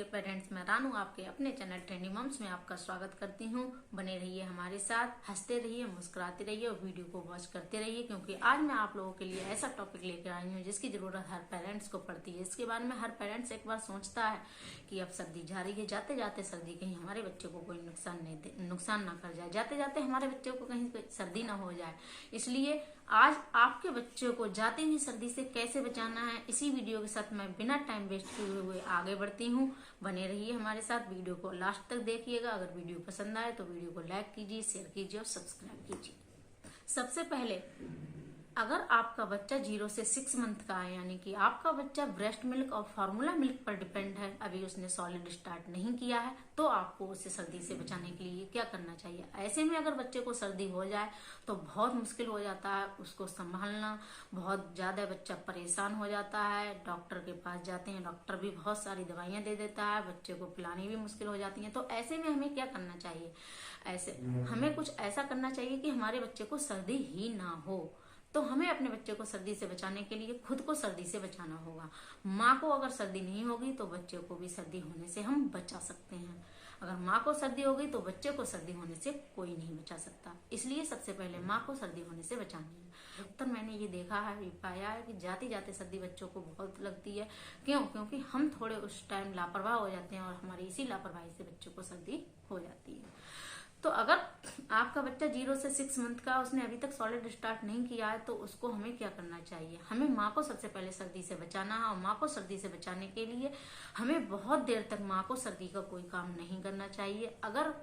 Parents, मैं रानू आपके अपने चैनल ट्रेंडी मम्स में आपका स्वागत करती हूँ। बने रहिए हमारे साथ, हंसते रहिए, मुस्कुराते रहिए और वीडियो को वॉच करते रहिए, क्योंकि आज मैं आप लोगों के लिए ऐसा टॉपिक लेकर आई हूँ जिसकी जरूरत हर पेरेंट्स को पड़ती है। इसके बारे में हर पेरेंट्स एक बार सोचता है कि अब सर्दी जा रही है, जाते जाते सर्दी कहीं हमारे बच्चे को कोई नुकसान ना कर जाए, जाते जाते हमारे बच्चे को कहीं सर्दी ना हो जाए। इसलिए आज आपके बच्चों को जाती हुई सर्दी से कैसे बचाना है, इसी वीडियो के साथ मैं बिना टाइम वेस्ट किए हुए आगे बढ़ती हूँ। बने रहिए हमारे साथ, वीडियो को लास्ट तक देखिएगा। अगर वीडियो पसंद आए तो वीडियो को लाइक कीजिए, शेयर कीजिए और सब्सक्राइब कीजिए। सबसे पहले, अगर आपका बच्चा 0 से 6 मंथ का है, यानी कि आपका बच्चा ब्रेस्ट मिल्क और फार्मूला मिल्क पर डिपेंड है, अभी उसने सॉलिड स्टार्ट नहीं किया है, तो आपको उसे सर्दी से बचाने के लिए क्या करना चाहिए। ऐसे में अगर बच्चे को सर्दी हो जाए तो बहुत मुश्किल हो जाता है उसको संभालना, बहुत ज्यादा बच्चा परेशान हो जाता है। डॉक्टर के पास जाते हैं, डॉक्टर भी बहुत सारी दवाइयां दे देता है, बच्चे को पिलानी भी मुश्किल हो जाती है। तो ऐसे में हमें क्या करना चाहिए, ऐसे हमें कुछ ऐसा करना चाहिए कि हमारे बच्चे को सर्दी ही ना हो। तो हमें अपने बच्चे को सर्दी से बचाने के लिए खुद को सर्दी से बचाना होगा। माँ को अगर सर्दी नहीं होगी तो बच्चे को भी सर्दी होने से हम बचा सकते हैं। अगर माँ को सर्दी होगी तो बच्चे को सर्दी होने से कोई नहीं बचा सकता। इसलिए सबसे पहले माँ को सर्दी होने से बचानी है। तो मैंने ये देखा है, ये पाया है कि जाते जाते सर्दी बच्चों को बहुत लगती है। क्यों? क्योंकि हम थोड़े उस टाइम लापरवाह हो जाते हैं और हमारी इसी लापरवाही से बच्चों को सर्दी हो जाती है। तो अगर आपका बच्चा 0 से 6 मंथ का, उसने अभी तक सॉलिड स्टार्ट नहीं किया है, तो उसको हमें क्या करना चाहिए। हमें माँ को सबसे पहले सर्दी से बचाना है, और माँ को सर्दी से बचाने के लिए हमें बहुत देर तक माँ को सर्दी का कोई काम नहीं करना चाहिए। अगर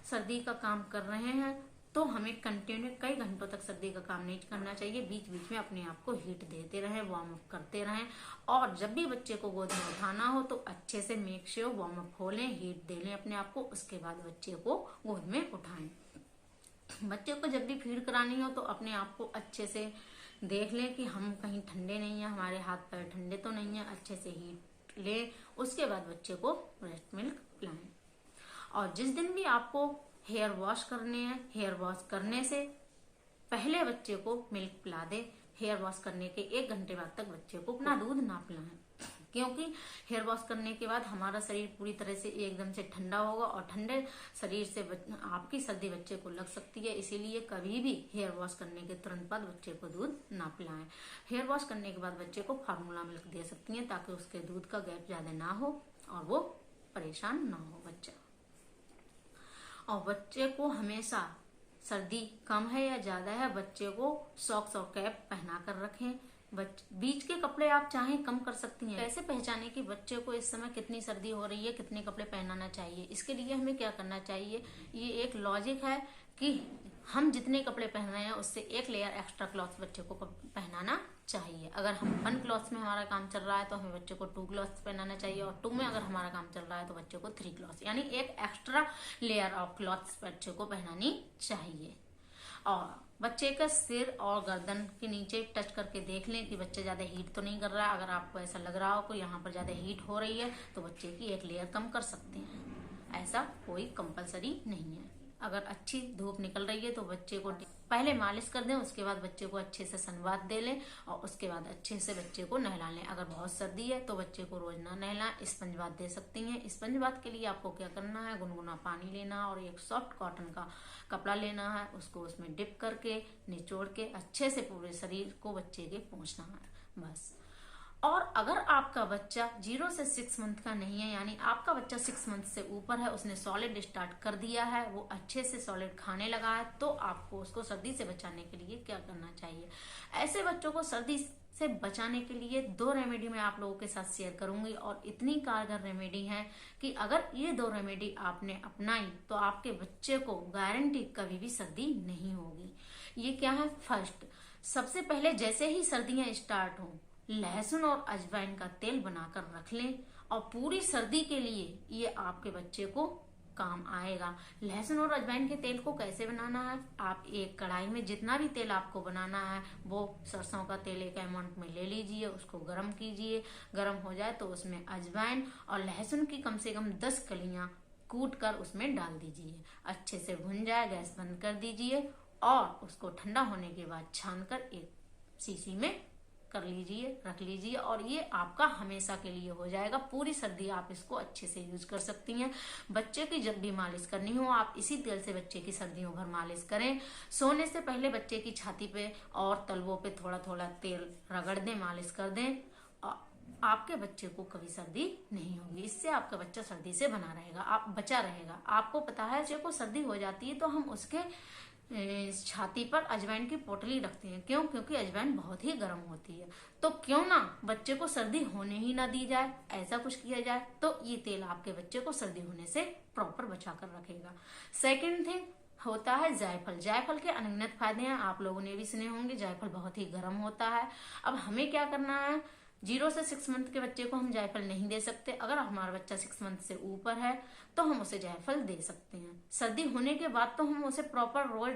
सर्दी का काम कर रहे हैं तो हमें कंटिन्यू कई घंटों तक सर्दी का काम नहीं करना चाहिए। बीच बीच में अपने आप को हीट देते रहें, वार्म अप करते रहें। और जब भी बच्चे को गोद में उठाना हो तो अच्छे से मेक श्योर वार्म अप हो लें, हीट दे लें अपने आप को, उसके बाद बच्चे को गोद में उठाएं। बच्चे को जब भी फीड करानी हो तो अपने आप को अच्छे से देख लें कि हम कहीं ठंडे नहीं है, हमारे हाथ पैर ठंडे तो नहीं है, अच्छे से हीट ले। उसके बाद बच्चे को ब्रेस्ट मिल्क पिलाएं। और जिस दिन भी आपको हेयर वॉश करने हैं, हेयर वॉश करने से पहले बच्चे को मिल्क पिला दे। हेयर वॉश करने के 1 घंटे बाद तक बच्चे को अपना दूध ना पिलाएं, क्योंकि हेयर वॉश करने के बाद हमारा शरीर पूरी तरह से एकदम से ठंडा होगा और ठंडे शरीर से आपकी सर्दी बच्चे को लग सकती है। इसीलिए कभी भी हेयर वॉश करने के तुरंत बाद बच्चे को दूध ना पिलाएं। हेयर वॉश करने के बाद बच्चे को फार्मूला मिल्क दे सकती हैं, ताकि उसके दूध का गैप ज्यादा ना हो और वो परेशान ना हो बच्चा। और बच्चे को हमेशा सर्दी कम है या ज्यादा है, बच्चे को सॉक्स और कैप पहना कर रखें। बीच के कपड़े आप चाहें कम कर सकती हैं। कैसे पहचाने कि बच्चे को इस समय कितनी सर्दी हो रही है, कितने कपड़े पहनाना चाहिए। इसके लिए हमें क्या करना चाहिए, ये एक लॉजिक है कि हम जितने कपड़े पहन रहे हैं उससे 1 लेयर एक्स्ट्रा क्लॉथ बच्चे को पहनाना चाहिए। अगर हम 1 क्लॉथ में हमारा काम चल रहा है तो हमें बच्चे को 2 क्लॉथ पहनाना चाहिए, और 2 में अगर हमारा काम चल रहा है तो बच्चे को 3 क्लॉथ, यानी 1 एक्स्ट्रा लेयर ऑफ क्लॉथ्स बच्चे को पहनानी चाहिए। और बच्चे का सिर और गर्दन के नीचे टच करके देख लें कि बच्चा ज्यादा हीट तो नहीं कर रहा है। अगर आपको ऐसा लग रहा हो कि यहाँ पर ज्यादा हीट हो रही है तो बच्चे की 1 लेयर कम कर सकते हैं। ऐसा कोई कंपलसरी नहीं है। अगर अच्छी धूप निकल रही है तो बच्चे को पहले मालिश कर दें, उसके बाद बच्चे को अच्छे से सनबाथ दे लें और उसके बाद अच्छे से बच्चे को नहला लें। अगर बहुत सर्दी है तो बच्चे को रोज ना नहलाएं, स्पंज बाथ दे सकती हैं। स्पंज बाथ के लिए आपको क्या करना है, गुनगुना पानी लेना और एक सॉफ्ट कॉटन का कपड़ा लेना है, उसको उसमें डिप करके निचोड़ के अच्छे से पूरे शरीर को बच्चे के पोंछना है, बस। और अगर आपका बच्चा 0 से 6 मंथ का नहीं है, यानी आपका बच्चा 6 मंथ से ऊपर है, उसने सॉलिड स्टार्ट कर दिया है, वो अच्छे से सॉलिड खाने लगा है, तो आपको उसको सर्दी से बचाने के लिए क्या करना चाहिए। ऐसे बच्चों को सर्दी से बचाने के लिए 2 रेमेडी मैं आप लोगों के साथ शेयर करूंगी, और इतनी कारगर रेमेडी है कि अगर ये 2 रेमेडी आपने अपनाई तो आपके बच्चे को गारंटी कभी भी सर्दी नहीं होगी। ये क्या है, फर्स्ट, सबसे पहले जैसे ही सर्दियां स्टार्ट हों, लहसुन और अजवाइन का तेल बनाकर रख लें, और पूरी सर्दी के लिए ये आपके बच्चे को काम आएगा। लहसुन और अजवाइन के तेल को कैसे बनाना है, आप एक कढ़ाई में जितना भी तेल आपको बनाना है वो सरसों का तेल एक अमाउंट में ले लीजिए, उसको गर्म कीजिए। गर्म हो जाए तो उसमें अजवाइन और लहसुन की कम से कम 10 कलियां कूट कर उसमें डाल दीजिए। अच्छे से भुन जाए, गैस बंद कर दीजिए और उसको ठंडा होने के बाद छान कर एक शीशी में कर लीजिए, रख लीजिए और ये आपका हमेशा के लिए हो जाएगा। पूरी सर्दी आप इसको अच्छे से यूज कर सकती हैं। बच्चे की जब भी मालिश करनी हो आप इसी तेल से बच्चे की सर्दियों भर मालिश करें। सोने से पहले बच्चे की छाती पे और तलवों पे थोड़ा थोड़ा तेल रगड़ दें, मालिश कर दें। आपके बच्चे को कभी सर्दी नहीं होगी। इससे आपका बच्चा सर्दी से बना रहेगा, आप बचा रहेगा। आपको पता है बच्चे को सर्दी हो जाती है तो हम उसके छाती पर अजवाइन की पोटली रखते हैं। क्यों? क्योंकि अजवाइन बहुत ही गर्म होती है। तो क्यों ना बच्चे को सर्दी होने ही ना दी जाए, ऐसा कुछ किया जाए तो ये तेल आपके बच्चे को सर्दी होने से प्रॉपर बचा कर रखेगा। सेकेंड थिंग होता है जायफल। जायफल के अनगिनत फायदे हैं, आप लोगों ने भी सुने होंगे। जायफल बहुत ही गर्म होता है। अब हमें क्या करना है, 0 से 6 मंथ के बच्चे को हम जायफल नहीं दे सकते। अगर हमारा बच्चा 6 मंथ से ऊपर है तो हम उसे जायफल दे सकते हैं। सर्दी होने के बाद तो हम उसे प्रॉपर रोज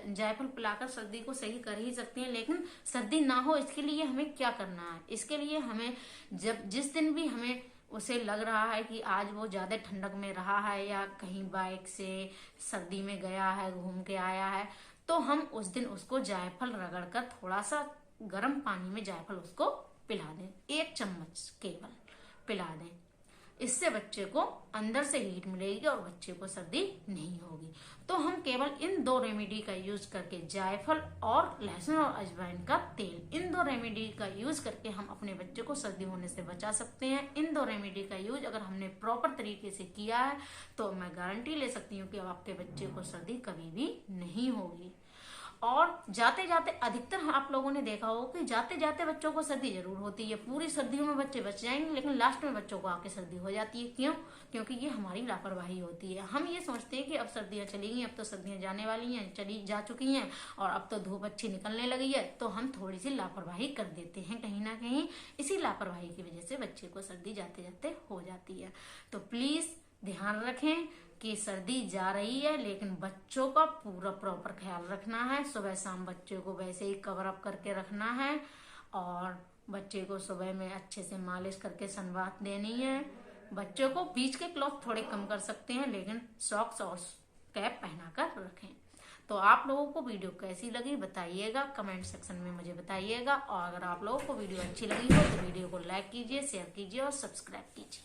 जायफल पिलाकर सर्दी को सही कर ही सकते हैं। लेकिन सर्दी ना हो इसके लिए हमें क्या करना है, इसके लिए हमें जिस दिन भी हमें उसे लग रहा है कि आज वो ज्यादा ठंडक में रहा है या कहीं बाइक से सर्दी में गया है, घूम के आया है, तो हम उस दिन उसको जायफल रगड़ कर थोड़ा सा गर्म पानी में जायफल उसको पिला दें। 1 चम्मच केवल पिला दें। इससे बच्चे को अंदर से हीट मिलेगी और बच्चे को सर्दी नहीं होगी। तो हम केवल इन 2 रेमेडी का यूज करके, जायफल और लहसुन और अजवाइन का तेल, इन 2 रेमेडी का यूज करके हम अपने बच्चे को सर्दी होने से बचा सकते हैं। इन 2 रेमेडी का यूज अगर हमने प्रॉपर तरीके से किया है तो मैं गारंटी ले सकती हूँ कि अब आपके बच्चे को सर्दी कभी भी नहीं होगी। और जाते जाते अधिकतर आप लोगों ने देखा होगा कि जाते जाते बच्चों को सर्दी जरूर होती है। पूरी सर्दियों में बच्चे बच जाएंगे लेकिन लास्ट में बच्चों को आके सर्दी हो जाती है। क्यों? क्योंकि ये हमारी लापरवाही होती है। हम ये सोचते हैं कि अब सर्दियां चलेंगी, अब तो सर्दियां जाने वाली हैं, चली जा चुकी हैं और अब तो धूप अच्छी निकलने लगी है, तो हम थोड़ी सी लापरवाही कर देते हैं कहीं ना कहीं। इसी लापरवाही की वजह से बच्चे को सर्दी जाते जाते हो जाती है। तो प्लीज ध्यान रखें कि सर्दी जा रही है लेकिन बच्चों का पूरा प्रॉपर ख्याल रखना है। सुबह शाम बच्चे को वैसे ही कवर अप करके रखना है और बच्चे को सुबह में अच्छे से मालिश करके सनबाथ देनी है। बच्चों को बीच के क्लॉथ थोड़े कम कर सकते हैं लेकिन सॉक्स और कैप पहना कर रखें। तो आप लोगों को वीडियो कैसी लगी बताइएगा, कमेंट सेक्शन में मुझे बताइएगा। और अगर आप लोगों को वीडियो अच्छी लगी हो तो वीडियो को लाइक कीजिए, शेयर कीजिए और सब्सक्राइब कीजिए।